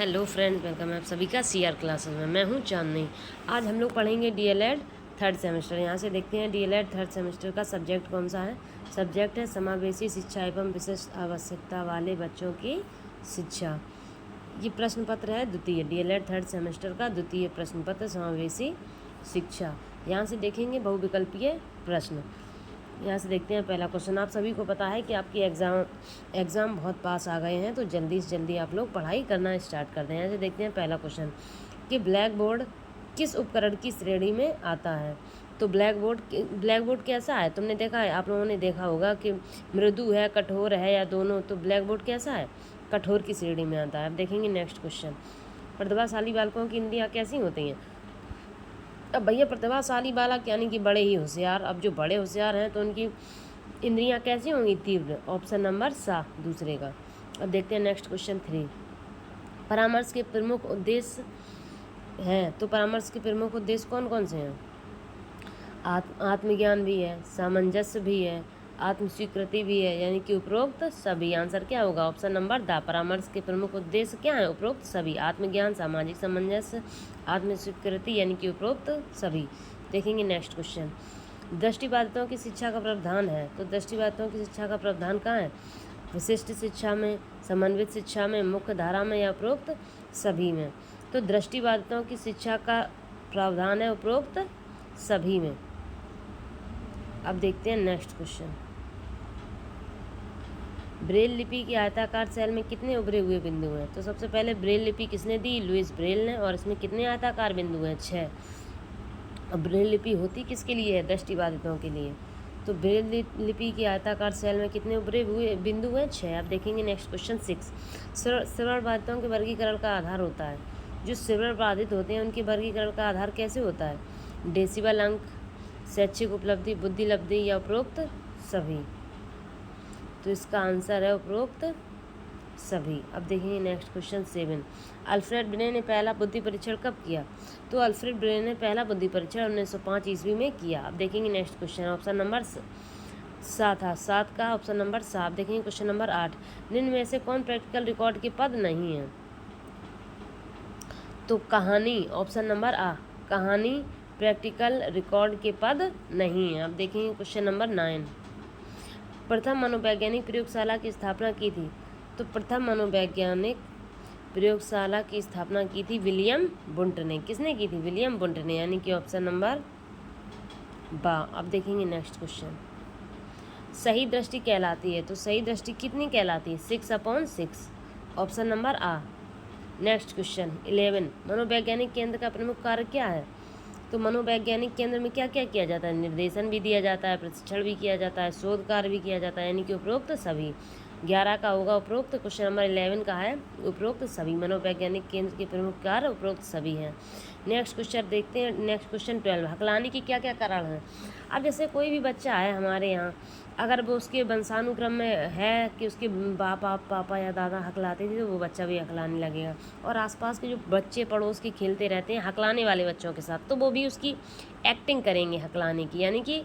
Hello friends, welcome है आप सभी का सीआर क्लासेस में। मैं हूं चांदनी। आज हम लोग पढ़ेंगे डीएलएड थर्ड सेमेस्टर। यहां से देखते हैं डीएलएड थर्ड सेमेस्टर का सब्जेक्ट कौन सा है। सब्जेक्ट है समावेशी शिक्षा एवं विशिष्ट आवश्यकता वाले बच्चों की शिक्षा। ये प्रश्न पत्र है द्वितीय, डीएलएड थर्ड सेमेस्टर का द्वितीय प्रश्न पत्र समावेशी शिक्षा। यहाँ से देखेंगे बहुविकल्पीय प्रश्न। यहाँ से देखते हैं पहला क्वेश्चन। आप सभी को पता है कि आपकी एग्ज़ाम बहुत पास आ गए हैं, तो जल्दी से जल्दी आप लोग पढ़ाई करना स्टार्ट कर दें। यहाँ से देखते हैं पहला क्वेश्चन कि ब्लैक बोर्ड किस उपकरण की श्रेणी में आता है। तो ब्लैक बोर्ड कैसा है, तुमने देखा है, आप लोगों ने देखा होगा कि मृदु है, कठोर है या दोनों। तो ब्लैक बोर्ड कैसा है, कठोर की श्रेणी में आता है। अब देखेंगे नेक्स्ट क्वेश्चन। प्रतिभाशाली बालकों की इंद्रियाँ कैसी होती हैं। अब भैया प्रतिभाशाली बालक यानी कि बड़े ही होशियार। अब जो बड़े होशियार हैं तो उनकी इंद्रियां कैसी होंगी, तीव्र। ऑप्शन नंबर सा दूसरे का। अब देखते हैं नेक्स्ट क्वेश्चन 3। परामर्श के प्रमुख उद्देश्य हैं। तो परामर्श के प्रमुख उद्देश्य कौन कौन से हैं। आत्मज्ञान भी है, सामंजस्य भी है, आत्मस्वीकृति भी है, यानी कि उपरोक्त सभी। आंसर क्या होगा, ऑप्शन नंबर द। परामर्श के प्रमुख उद्देश्य क्या है, उपरोक्त सभी। आत्मज्ञान, सामाजिक सामंजस्य, आत्मस्वीकृति, यानी कि उपरोक्त सभी। देखेंगे नेक्स्ट क्वेश्चन। दृष्टिबाधितों की शिक्षा का प्रावधान है। तो दृष्टिबाधितों की शिक्षा का प्रावधान कहाँ है, विशिष्ट शिक्षा में, समन्वित शिक्षा में, मुख्य धारा में या उपरोक्त सभी में। तो दृष्टिबाधितों की शिक्षा का प्रावधान है उपरोक्त सभी में। अब देखते हैं नेक्स्ट क्वेश्चन। ब्रेल लिपि की आयताकार सेल में कितने उभरे हुए बिंदु हैं। तो सबसे पहले ब्रेल लिपि किसने दी, लुईस ब्रेल ने। और इसमें कितने आयताकार बिंदु हैं, 6। अब ब्रेल लिपि होती किसके लिए है, दृष्टिबाधितों के लिए। तो ब्रेल लिपि की आयताकार सेल में कितने उभरे हुए बिंदु हैं, 6। अब देखेंगे नेक्स्ट क्वेश्चन 6। श्रवण बाधितों के वर्गीकरण का आधार होता है। जो श्रवण बाधित होते हैं उनके वर्गीकरण का आधार कैसे होता है, डेसिबल अंक, शैक्षिक उपलब्धि, बुद्धि लब्धि या उपरोक्त सभी। तो इसका आंसर है उपरोक्त सभी। अब देखेंगे नेक्स्ट क्वेश्चन 7। अल्फ्रेड ब्रे ने पहला बुद्धि परीक्षण कब किया। तो अल्फ्रेड ब्रे ने पहला बुद्धि परीक्षण 1905 ईस्वी में किया। अब देखेंगे नेक्स्ट क्वेश्चन। ऑप्शन नंबर 7 का ऑप्शन नंबर 7। देखेंगे क्वेश्चन नंबर 8। निम्न में से कौन प्रैक्टिकल रिकॉर्ड के पद नहीं है। तो कहानी, ऑप्शन नंबर आ, कहानी प्रैक्टिकल रिकॉर्ड के पद नहीं है। अब देखेंगे क्वेश्चन नंबर 9। प्रथम मनोवैज्ञानिक प्रयोगशाला की स्थापना की थी। तो प्रथम मनोवैज्ञानिक प्रयोगशाला की स्थापना की थी विलियम बुंट ने। किसने की थी, विलियम बुंट ने, यानी कि ऑप्शन नंबर बा। अब देखेंगे नेक्स्ट क्वेश्चन। सही दृष्टि कहलाती है। तो सही दृष्टि कितनी कहलाती है, 6/6। ऑप्शन नंबर आ। Next question 11। मनोवैज्ञानिक केंद्र का प्रमुख कार्य क्या है। तो मनोवैज्ञानिक केंद्र में क्या क्या किया जाता है, निर्देशन भी दिया जाता है, प्रशिक्षण भी किया जाता है, शोध कार्य भी किया जाता है, यानी कि उपरोक्त सभी। 11 का होगा उपरोक्त। क्वेश्चन नंबर 11 का है उपरोक्त सभी। मनोवैज्ञानिक केंद्र के प्रमुख कार्य उपरोक्त सभी हैं। नेक्स्ट क्वेश्चन देखते हैं। Next question 12। हकलाने की क्या क्या कारण है। अब जैसे कोई भी बच्चा है हमारे यहाँ, अगर वो उसके वंशानुक्रम में है कि उसके पापा या दादा हकलाते थे, तो वो बच्चा भी हकलाने लगेगा। और आसपास के जो बच्चे पड़ोस के खेलते रहते हैं हकलाने वाले बच्चों के साथ, तो वो भी उसकी एक्टिंग करेंगे हकलाने की, यानी कि।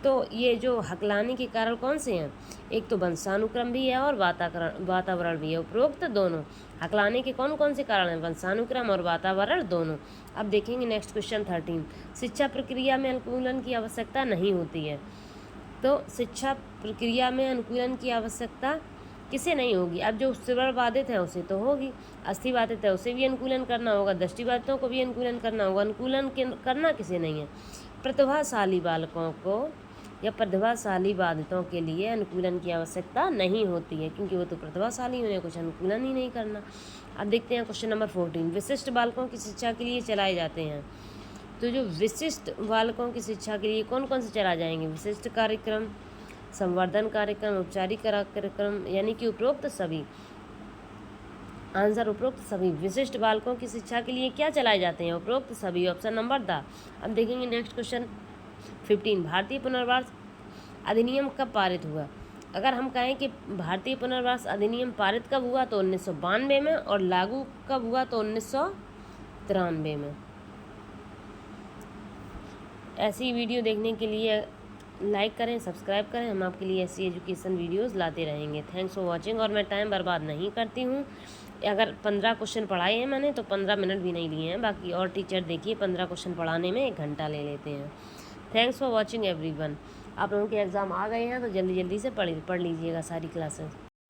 तो ये जो हकलाने के कारण कौन से हैं, एक तो वंशानुक्रम भी है और वातावरण भी है, उपरोक्त दोनों। हकलाने के कौन कौन से कारण हैं, वंशानुक्रम और वातावरण दोनों। अब देखेंगे नेक्स्ट क्वेश्चन 13। शिक्षा प्रक्रिया में अनुकूलन की आवश्यकता नहीं होती है। तो शिक्षा प्रक्रिया में अनुकूलन की आवश्यकता किसे नहीं होगी। अब जो श्रवण बाधित है उसे तो होगी, अस्थि बाधित है उसे भी अनुकूलन करना होगा, दृष्टिबाधितों को भी अनुकूलन करना होगा। अनुकूलन करना किसे नहीं है, प्रतिभाशाली बालकों को या प्रतिभाशाली बाधितों के लिए अनुकूलन की आवश्यकता नहीं होती है, क्योंकि वो तो प्रतिभाशाली, उन्हें कुछ अनुकूलन ही नहीं करना। अब देखते हैं क्वेश्चन नंबर 14। विशिष्ट बालकों की शिक्षा के लिए चलाए जाते हैं। तो जो विशिष्ट बालकों की शिक्षा के लिए कौन कौन से चला जाएंगे, विशिष्ट कार्यक्रम, संवर्धन कार्यक्रम, औपचारिक कार्यक्रम, यानी कि उपरोक्त सभी। आंसर उपरोक्त सभी। विशिष्ट बालकों की शिक्षा के लिए क्या चलाए जाते हैं, उपरोक्त सभी। Option number the. अब देखेंगे नेक्स्ट क्वेश्चन 15। भारतीय पुनर्वास अधिनियम कब पारित हुआ। अगर हम कहें कि भारतीय पुनर्वास अधिनियम पारित कब हुआ, तो 1992 में, और लागू कब हुआ, तो 1993 में। ऐसी वीडियो देखने के लिए लाइक करें, सब्सक्राइब करें। हम आपके लिए ऐसी एजुकेशन वीडियोस लाते रहेंगे। Thanks for watching. और मैं टाइम बर्बाद नहीं करती हूँ, अगर 15 क्वेश्चन पढ़ाए हैं मैंने तो 15 मिनट भी नहीं लिए हैं, बाकी और टीचर देखिए 15 क्वेश्चन पढ़ाने में 1 घंटा ले लेते हैं। Thanks for watching everyone. आप लोगों के एग्ज़ाम आ गए हैं तो जल्दी जल्दी से पढ़ लीजिएगा सारी क्लासेस।